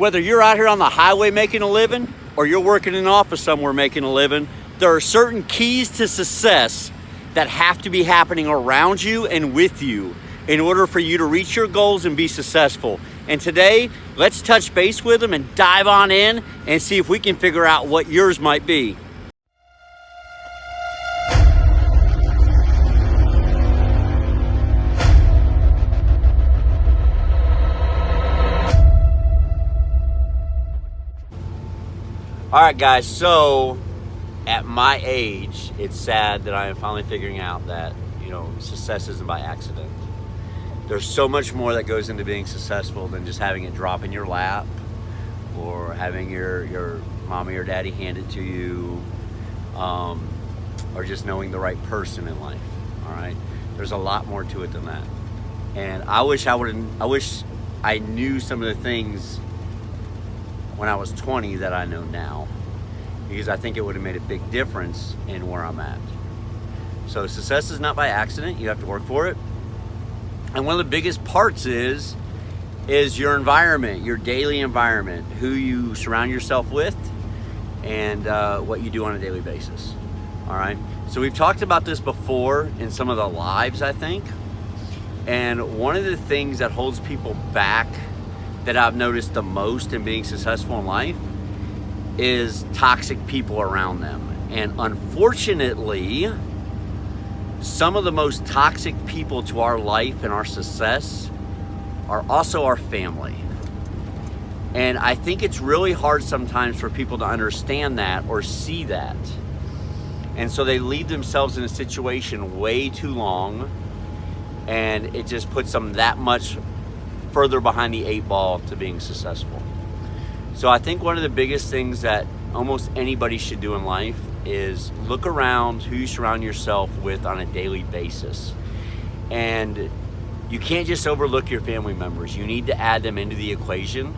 Whether you're out here on the highway making a living or you're working in an office somewhere making a living, there are certain keys to success that have to be happening around you and with you in order for you to reach your goals and be successful. And today, let's touch base with them and dive on in and see if we can figure out what yours might be. All right, guys, so at my age, it's sad that I am finally figuring out that, success isn't by accident. There's so much more that goes into being successful than just having it drop in your lap or having your mommy or daddy hand it to you, or just knowing the right person in life, all right? There's a lot more to it than that. And I wish I knew some of the things when I was 20 that I know now, because I think it would have made a big difference in where I'm at. So success is not by accident. You have to work for it. And one of the biggest parts is your environment, your daily environment, who you surround yourself with, and what you do on a daily basis. All right. So we've talked about this before in some of the lives, I think. And one of the things that holds people back that I've noticed the most in being successful in life is toxic people around them. And unfortunately, some of the most toxic people to our life and our success are also our family. And I think it's really hard sometimes for people to understand that or see that. And so they leave themselves in a situation way too long, and it just puts them that much further behind the 8 ball to being successful. So I think one of the biggest things that almost anybody should do in life is look around who you surround yourself with on a daily basis. And you can't just overlook your family members. You need to add them into the equation.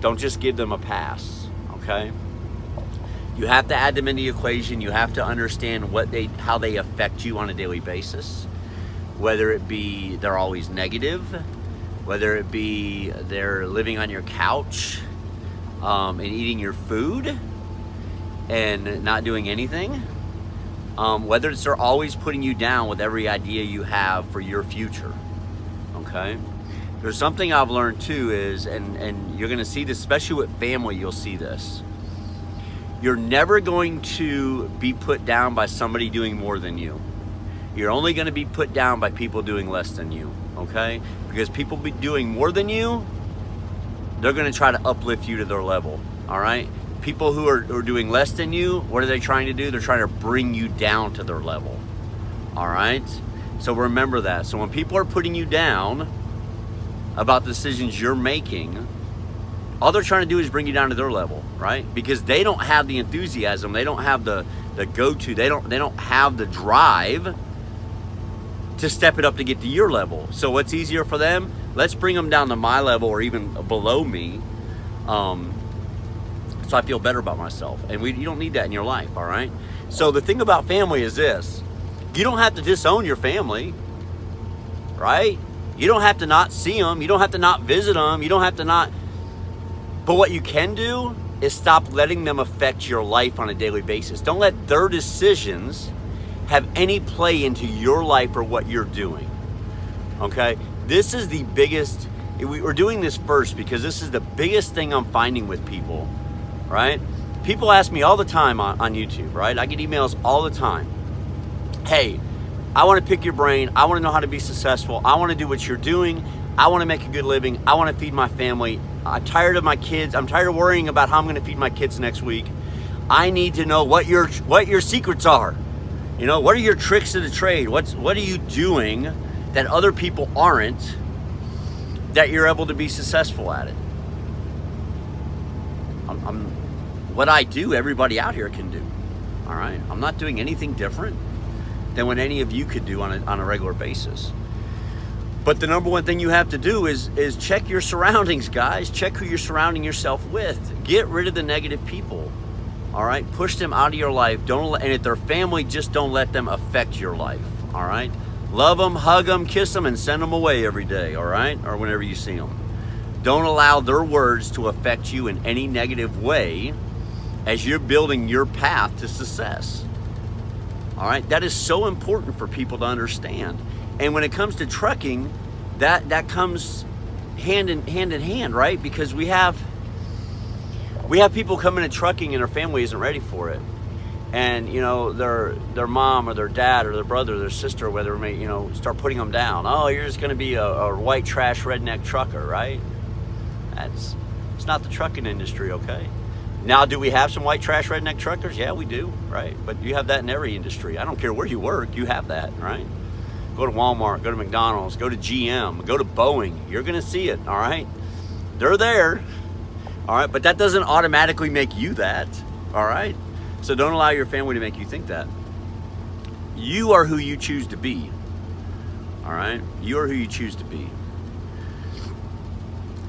Don't just give them a pass, okay? You have to add them into the equation. You have to understand how they affect you on a daily basis. Whether it be they're always negative, whether it be they're living on your couch and eating your food and not doing anything, whether it's they're always putting you down with every idea you have for your future, okay? There's something I've learned too is, and you're gonna see this, especially with family, you'll see this. You're never going to be put down by somebody doing more than you. You're only gonna be put down by people doing less than you, okay? Because people be doing more than you, they're gonna try to uplift you to their level, all right? People who are doing less than you, what are they trying to do? They're trying to bring you down to their level, all right? So remember that. So when people are putting you down about the decisions you're making, all they're trying to do is bring you down to their level, right? Because they don't have the enthusiasm, they don't have the go-to, they don't have the drive to step it up to get to your level. So what's easier for them? Let's bring them down to my level or even below me, so I feel better about myself. And you don't need that in your life, all right? So the thing about family is this: you don't have to disown your family, right? You don't have to not see them. You don't have to not visit them. You don't have to not. But what you can do is stop letting them affect your life on a daily basis. Don't let their decisions have any play into your life or what you're doing, okay? This is the biggest, we're doing this first because this is the biggest thing I'm finding with people, right? People ask me all the time on YouTube, right? I get emails all the time. Hey, I want to pick your brain. I want to know how to be successful. I want to do what you're doing. I want to make a good living. I want to feed my family. I'm tired of my kids. I'm tired of worrying about how I'm going to feed my kids next week. I need to know what your secrets are. What are your tricks of the trade? What are you doing that other people aren't, that you're able to be successful at it? What I do, everybody out here can do, all right? I'm not doing anything different than what any of you could do on a regular basis. But the number one thing you have to do is check your surroundings, guys. Check who you're surrounding yourself with. Get rid of the negative people, all right? Push them out of your life. And if they're family, just don't let them affect your life, all right? Love them, hug them, kiss them, and send them away every day, all right? Or whenever you see them. Don't allow their words to affect you in any negative way as you're building your path to success. All right, that is so important for people to understand. And when it comes to trucking, that comes hand in hand, right? Because we have people coming in trucking and their family isn't ready for it. And their mom or their dad or their brother or their sister or whatever may start putting them down. Oh, you're just going to be a white trash redneck trucker, right? It's not the trucking industry, okay? Now, do we have some white trash redneck truckers? Yeah, we do, right? But you have that in every industry. I don't care where you work, you have that, right? Go to Walmart, go to McDonald's, go to GM, go to Boeing. You're going to see it, all right? They're there, all right? But that doesn't automatically make you that, all right? So don't allow your family to make you think that. You are who you choose to be, all right? You are who you choose to be.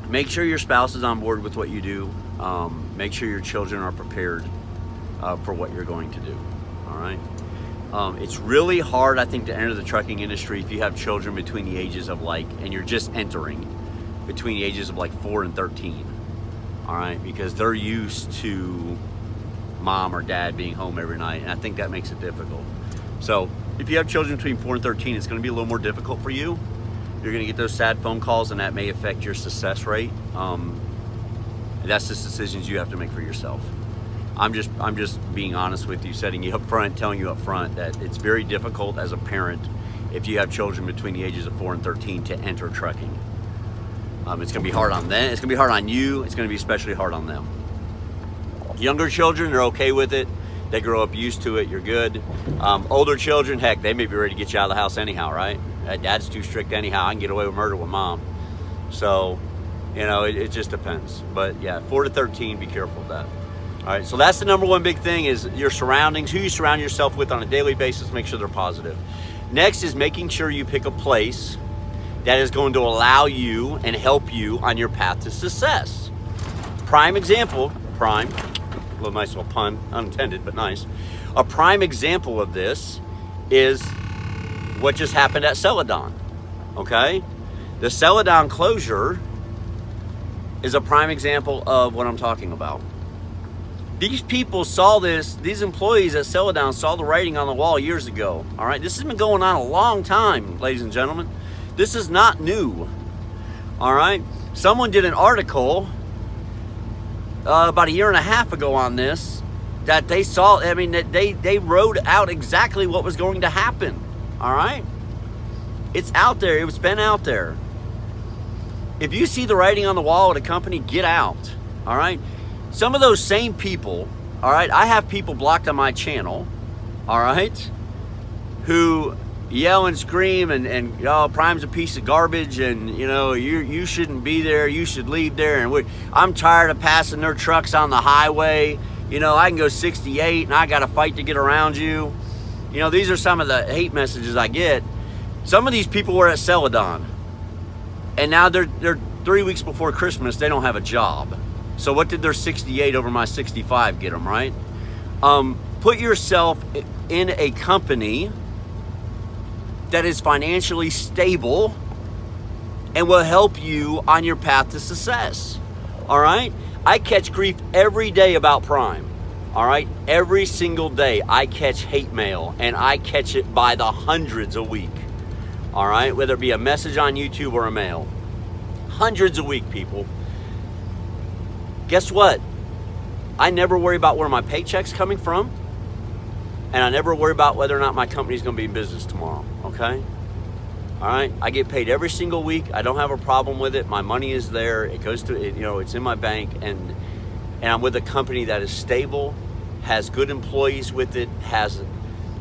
Make sure your spouse is on board with what you do. Make sure your children are prepared for what you're going to do, all right? It's really hard, I think, to enter the trucking industry if you have children between the ages of and you're just entering between the ages of 4 and 13, all right? Because they're used to mom or dad being home every night, and I think that makes it difficult. So if you have children between 4 and 13, it's going to be a little more difficult for you. You're going to get those sad phone calls, and that may affect your success rate. That's just decisions you have to make for yourself. I'm just being honest with you, setting you up front, telling you up front that it's very difficult as a parent if you have children between the ages of 4 and 13 to enter trucking. It's going to be hard on them. It's going to be hard on you. It's going to be especially hard on them. Younger children are okay with it. They grow up used to it. You're good. Older children, heck, they may be ready to get you out of the house anyhow, right? Dad's too strict anyhow. I can get away with murder with mom. So, it just depends. But yeah, 4 to 13, be careful of that. All right, so that's the number one big thing is your surroundings, who you surround yourself with on a daily basis, make sure they're positive. Next is making sure you pick a place that is going to allow you and help you on your path to success. Prime example, a little nice little pun, unintended, but nice. A prime example of this is what just happened at Celadon, okay? The Celadon closure is a prime example of what I'm talking about. These people saw this, these employees at Celadon saw the writing on the wall years ago, all right? This has been going on a long time, ladies and gentlemen. This is not new, all right? Someone did an article about a year and a half ago on this that they saw, that they wrote out exactly what was going to happen, all right? It's out there, it's been out there. If you see the writing on the wall at a company, get out, all right? Some of those same people, all right, I have people blocked on my channel, all right, who yell and scream and Prime's a piece of garbage and, you shouldn't be there, you should leave there, and I'm tired of passing their trucks on the highway, I can go 68 and I got to fight to get around you. These are some of the hate messages I get. Some of these people were at Celadon, and now they're 3 weeks before Christmas, they don't have a job. So what did their 68 over my 65 get them, right? Put yourself in a company that is financially stable and will help you on your path to success, all right? I catch grief every day about Prime, all right? Every single day I catch hate mail, and I catch it by the hundreds a week, all right? Whether it be a message on YouTube or a mail. Hundreds a week, people. Guess what? I never worry about where my paycheck's coming from, and I never worry about whether or not my company's going to be in business tomorrow, okay? All right? I get paid every single week. I don't have a problem with it. My money is there. It goes to, it's in my bank, and I'm with a company that is stable, has good employees with it,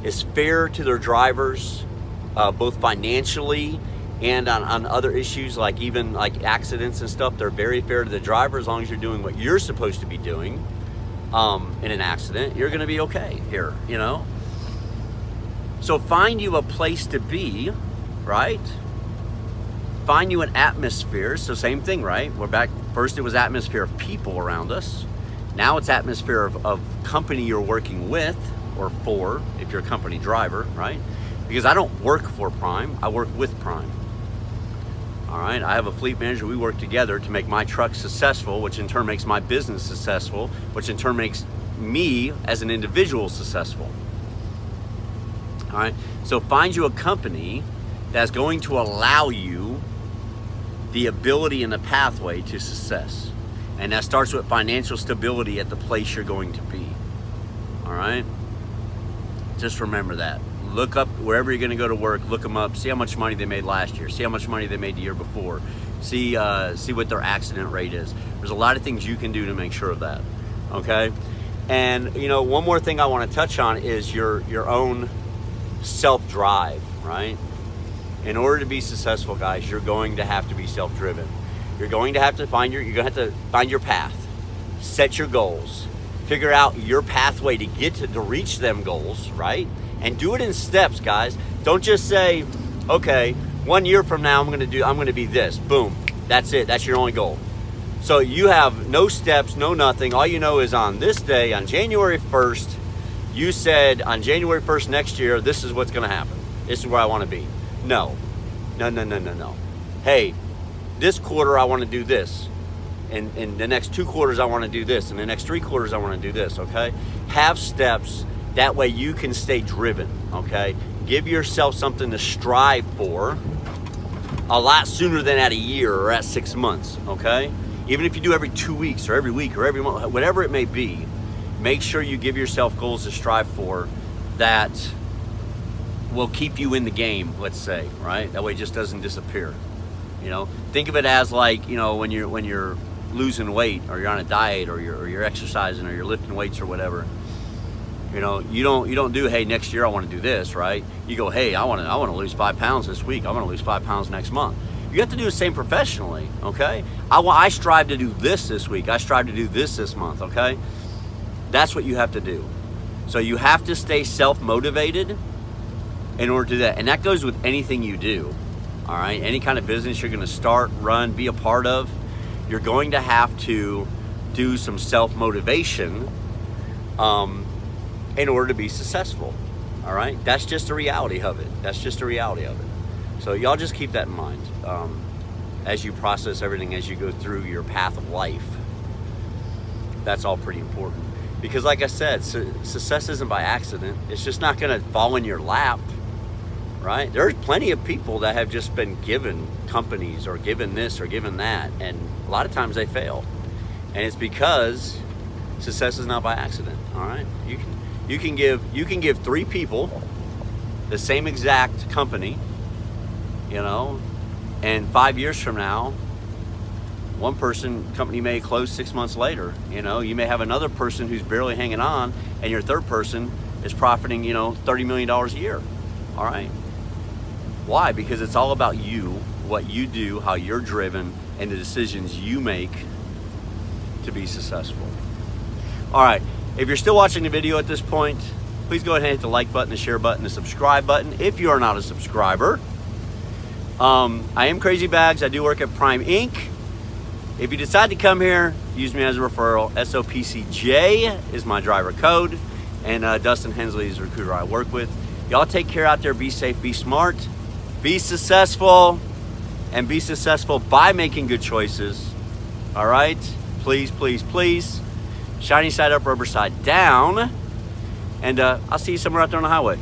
is fair to their drivers, both financially and on other issues like even like accidents and stuff. They're very fair to the driver. As long as you're doing what you're supposed to be doing in an accident, you're going to be okay here, So find you a place to be, right? Find you an atmosphere. So same thing, right? We're back. First it was atmosphere of people around us. Now it's atmosphere of company you're working with or for, if you're a company driver, right? Because I don't work for Prime, I work with Prime. All right, I have a fleet manager. We work together to make my truck successful, which in turn makes my business successful, which in turn makes me as an individual successful. All right, so find you a company that's going to allow you the ability and the pathway to success. And that starts with financial stability at the place you're going to be. All right, just remember that. Look up wherever you're going to go to work, look them up, see how much money they made last year, see how much money they made the year before, see what their accident rate is. There's a lot of things you can do to make sure of that, okay? And you know, one more thing I want to touch on is your own self-drive, right? In order to be successful, guys, you're going to have to be self-driven. You're going to have to find your path, set your goals, figure out your pathway to get to reach them goals, right? And do it in steps, guys. Don't just say, okay, 1 year from now I'm gonna be this. Boom. That's it. That's your only goal. So you have no steps, no nothing. All you know is on this day, on January 1st, you said on January 1st next year, this is what's gonna happen. This is where I wanna be. No. Hey, this quarter I wanna do this. In the next 2 quarters I wanna do this. In the next 3 quarters I wanna do this, okay? Have steps. That way you can stay driven, okay? Give yourself something to strive for a lot sooner than at a year or at 6 months, okay? Even if you do every 2 weeks or every week or every month, whatever it may be, make sure you give yourself goals to strive for that will keep you in the game, let's say, right? That way it just doesn't disappear, you know? Think of it as like, you know, when you're losing weight or you're on a diet or you're exercising or you're lifting weights or whatever. You know, you don't do, hey, next year I want to do this, right? You go, hey, I want to lose 5 pounds this week. I want to lose 5 pounds next month. You have to do the same professionally, okay? I strive to do this week. I strive to do this month, okay? That's what you have to do. So you have to stay self-motivated in order to do that. And that goes with anything you do, all right? Any kind of business you're going to start, run, be a part of, you're going to have to do some self-motivation in order to be successful, all right? That's just a reality of it. That's just a reality of it. So y'all just keep that in mind as you process everything, as you go through your path of life. That's all pretty important. Because like I said, success isn't by accident. It's just not gonna fall in your lap, right? There's plenty of people that have just been given companies or given this or given that, and a lot of times they fail. And it's because success is not by accident, all right? You can give 3 people the same exact company, you know, and 5 years from now, one company may close 6 months later. You know, you may have another person who's barely hanging on, and your third person is profiting, you know, $30 million a year. All right. Why? Because it's all about you, what you do, how you're driven, and the decisions you make to be successful. All right. If you're still watching the video at this point, please go ahead and hit the like button, the share button, the subscribe button if you are not a subscriber. I am Crazy Bags. I do work at Prime Inc. If you decide to come here, use me as a referral. SOPCJ is my driver code, and Dustin Hensley is the recruiter I work with. Y'all take care out there. Be safe, be smart, be successful, and be successful by making good choices. All right? Please, please, please. Shiny side up, rubber side down. And I'll see you somewhere out there on the highway.